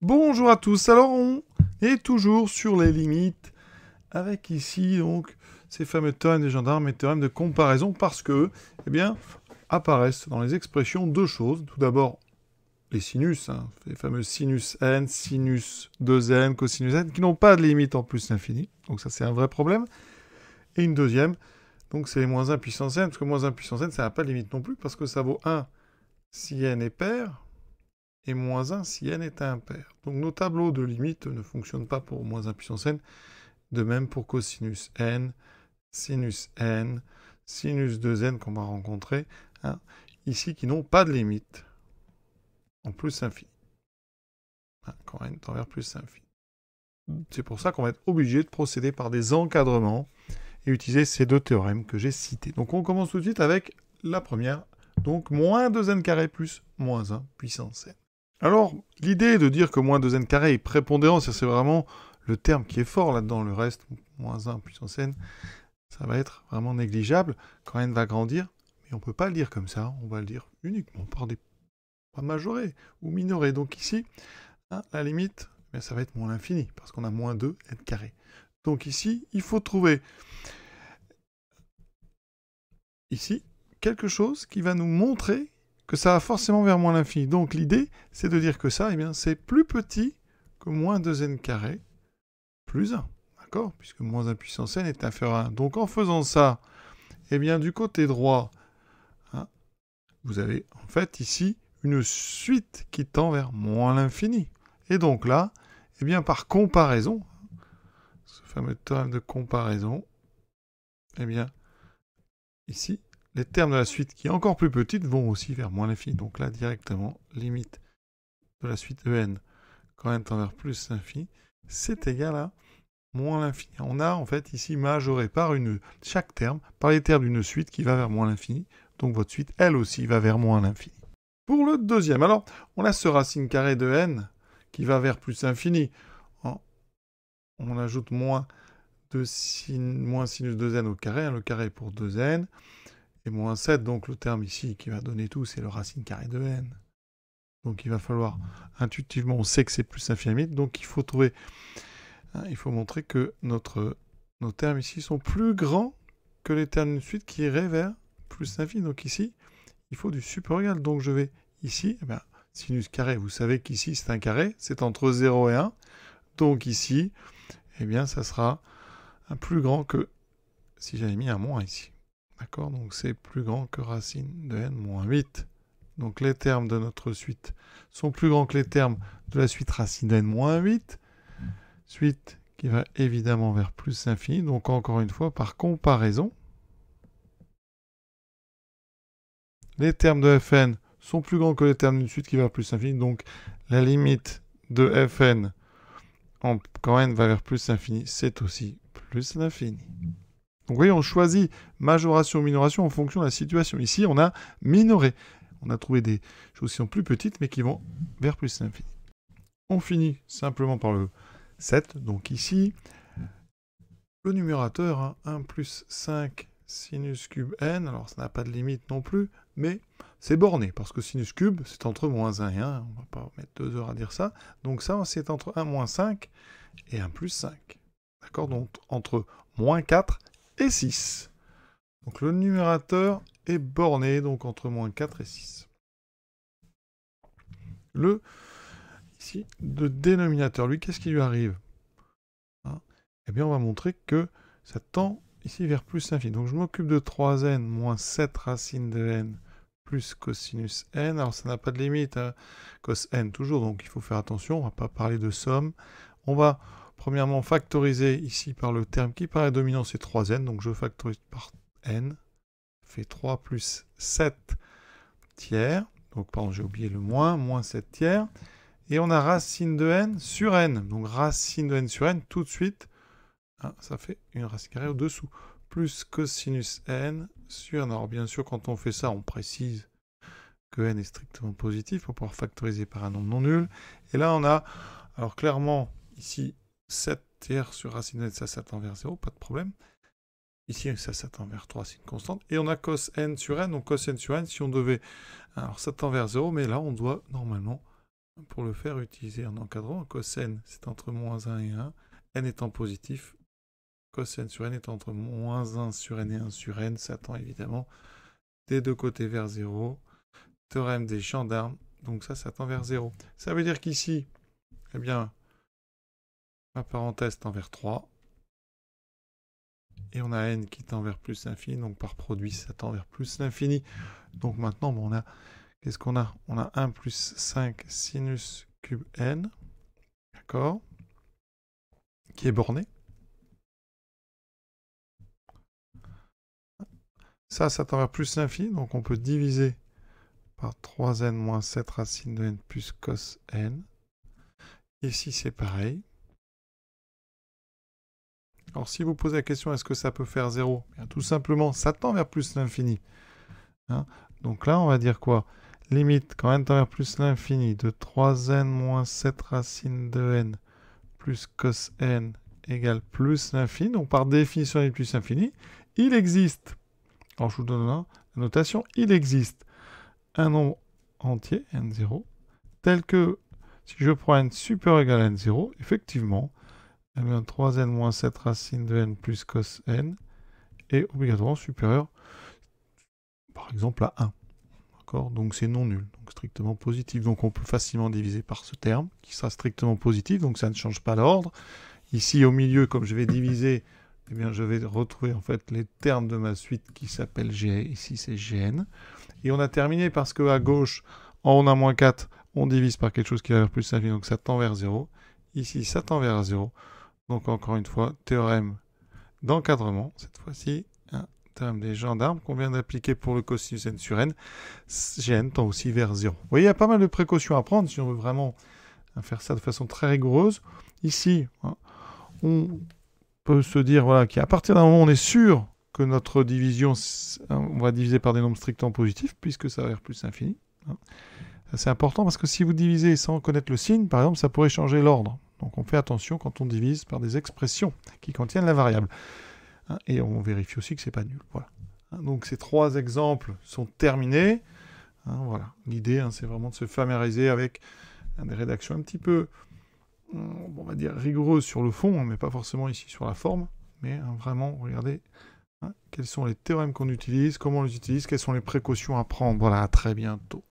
Bonjour à tous, alors on est toujours sur les limites avec ici donc ces fameux théorèmes des gendarmes et théorèmes de comparaison parce que, eh bien, apparaissent dans les expressions deux choses. Tout d'abord, les sinus, les fameux sinus n, sinus 2n, cosinus n, qui n'ont pas de limite en plus l'infini. Donc ça c'est un vrai problème. Et une deuxième, donc c'est les moins 1 puissance n, parce que moins 1 puissance n ça n'a pas de limite non plus, parce que ça vaut 1 si n est pair, et moins 1 si n est impair. Donc nos tableaux de limites ne fonctionnent pas pour moins 1 puissance n, de même pour cosinus n, sinus n, sinus 2n qu'on va rencontrer, ici qui n'ont pas de limite, en plus infini. Quand n tend vers plus infini. C'est pour ça qu'on va être obligé de procéder par des encadrements et utiliser ces deux théorèmes que j'ai cités. Donc on commence tout de suite avec la première, donc moins 2n carré plus moins 1 puissance n. Alors, l'idée de dire que moins 2n carré est prépondérant, ça c'est vraiment le terme qui est fort là-dedans. Le reste, moins 1 puissance n, ça va être vraiment négligeable quand n va grandir. Mais on ne peut pas le dire comme ça, on va le dire uniquement par des pas majorés ou minorés. Donc ici, la limite, ça va être moins l'infini, parce qu'on a moins 2n carré. Donc ici, il faut trouver ici quelque chose qui va nous montrer que ça va forcément vers moins l'infini. Donc l'idée, c'est de dire que ça, c'est plus petit que moins 2n carré plus 1. D'accord? Puisque moins 1 puissance n est inférieur à 1. Donc en faisant ça, du côté droit, vous avez en fait ici une suite qui tend vers moins l'infini. Et donc là, par comparaison, ce fameux théorème de comparaison, ici, les termes de la suite qui est encore plus petite vont aussi vers moins l'infini. Donc là, directement, limite de la suite en quand n tend vers plus l'infini, c'est égal à moins l'infini. On a en fait ici majoré par chaque terme, par les termes d'une suite qui va vers moins l'infini. Donc votre suite, elle aussi, va vers moins l'infini. Pour le deuxième, alors, on a ce racine carrée de n qui va vers plus infini. On ajoute moins sinus 2n au carré, le carré pour 2n, et moins 7, donc le terme ici qui va donner tout, c'est le racine carrée de n. Donc il va falloir, intuitivement, on sait que c'est plus infini, donc il faut trouver, il faut montrer que nos termes ici sont plus grands que les termes d'une suite qui iraient vers plus infini. Donc ici, il faut du supérieur égal. Donc je vais ici, sinus carré, vous savez qu'ici c'est un carré, c'est entre 0 et 1. Donc ici, ça sera un plus grand que si j'avais mis un moins ici. D'accord? Donc c'est plus grand que racine de n moins 8. Donc les termes de notre suite sont plus grands que les termes de la suite racine de n moins 8. Suite qui va évidemment vers plus infini. Donc encore une fois, par comparaison, les termes de fn sont plus grands que les termes d'une suite qui va vers plus infini. Donc la limite de fn quand n va vers plus infini, c'est aussi plus l'infini. Donc vous voyez, on choisit majoration ou minoration en fonction de la situation. Ici, on a minoré. On a trouvé des choses qui sont plus petites, mais qui vont vers plus l'infini. On finit simplement par le 7. Donc ici, le numérateur, 1 plus 5 sinus cube n. Alors, ça n'a pas de limite non plus, mais c'est borné, parce que sinus cube, c'est entre moins 1 et 1. On ne va pas mettre 2 heures à dire ça. Donc ça, c'est entre 1 moins 5 et 1 plus 5. D'accord? Donc, entre moins 4 et 6. Donc le numérateur est borné, donc entre moins 4 et 6. Le dénominateur, lui, qu'est-ce qui lui arrive? On va montrer que ça tend ici vers plus infini. Donc je m'occupe de 3n moins 7 racine de n plus cosinus n. Alors ça n'a pas de limite, cos n toujours, donc il faut faire attention, on ne va pas parler de somme. On va premièrement factoriser ici par le terme qui paraît dominant, c'est 3n, donc je factorise par n, fait 3 plus 7 tiers, donc pardon, j'ai oublié le moins 7 tiers, et on a racine de n sur n, donc racine de n sur n, tout de suite, ça fait une racine carrée au-dessous, plus cosinus n sur n. Alors bien sûr, quand on fait ça, on précise que n est strictement positif pour pouvoir factoriser par un nombre non nul. Et là, on a, alors clairement, ici, 7 tiers sur racine de n, ça tend vers 0, pas de problème. Ici, ça tend vers 3, c'est une constante. Et on a cos n sur n, donc cos n sur n, si on devait... Alors ça tend vers 0, mais là, on doit normalement pour le faire, utiliser un encadrant. Cosn, c'est entre -1 et 1. N étant positif, cosn sur n est entre -1 sur n et 1 sur n. Ça tend évidemment des deux côtés vers 0. Théorème des gendarmes. Donc ça tend vers 0. Ça veut dire qu'ici, eh bien, ma parenthèse tend vers 3. Et on a n qui tend vers plus l'infini. Donc par produit, ça tend vers plus l'infini. Donc maintenant, bon, on a... Qu'est-ce qu'on a? On a 1 plus 5 sinus cube n. D'accord? Qui est borné. Ça tend vers plus l'infini. Donc on peut diviser par 3n moins 7 racine de n plus cos n. Ici, c'est pareil. Alors, si vous posez la question, est-ce que ça peut faire 0? Bien, tout simplement, ça tend vers plus l'infini. Hein, donc là, on va dire quoi? Limite, quand n tend vers plus l'infini, de 3n moins 7 racine de n plus cos n égale plus l'infini. Donc, par définition, il est plus infini. Il existe, alors je vous donne la notation, il existe un nombre entier, n0, tel que, si je prends n supérieur ou égal à n0, effectivement, eh bien, 3n moins 7 racine de n plus cos n est obligatoirement supérieur, par exemple, à 1. D'accord? Donc c'est non nul, donc strictement positif. Donc on peut facilement diviser par ce terme, qui sera strictement positif, donc ça ne change pas l'ordre. Ici, au milieu, comme je vais diviser, eh bien, je vais retrouver en fait les termes de ma suite qui s'appellent G. Ici, c'est Gn. Et on a terminé parce qu'à gauche, en on a moins 4, on divise par quelque chose qui va vers plus l'infini, donc ça tend vers 0. Ici, ça tend vers 0. Donc encore une fois, théorème d'encadrement, cette fois-ci, un théorème des gendarmes qu'on vient d'appliquer pour le cosinus n sur n. Gn tend aussi vers 0. Vous voyez, il y a pas mal de précautions à prendre si on veut vraiment faire ça de façon très rigoureuse. Ici, hein, on peut se dire voilà, qu'à partir d'un moment, on est sûr que notre division, on va diviser par des nombres strictement positifs, puisque ça va vers plus l'infini. Hein. C'est important parce que si vous divisez sans connaître le signe, par exemple, ça pourrait changer l'ordre. Donc on fait attention quand on divise par des expressions qui contiennent la variable. Hein, et on vérifie aussi que c'est pas nul. Voilà. Hein, donc ces trois exemples sont terminés. Hein, voilà. L'idée, c'est vraiment de se familiariser avec des rédactions un petit peu, on va dire, rigoureuses sur le fond, mais pas forcément ici sur la forme. Mais vraiment, regardez quels sont les théorèmes qu'on utilise, comment on les utilise, quelles sont les précautions à prendre. Voilà, à très bientôt.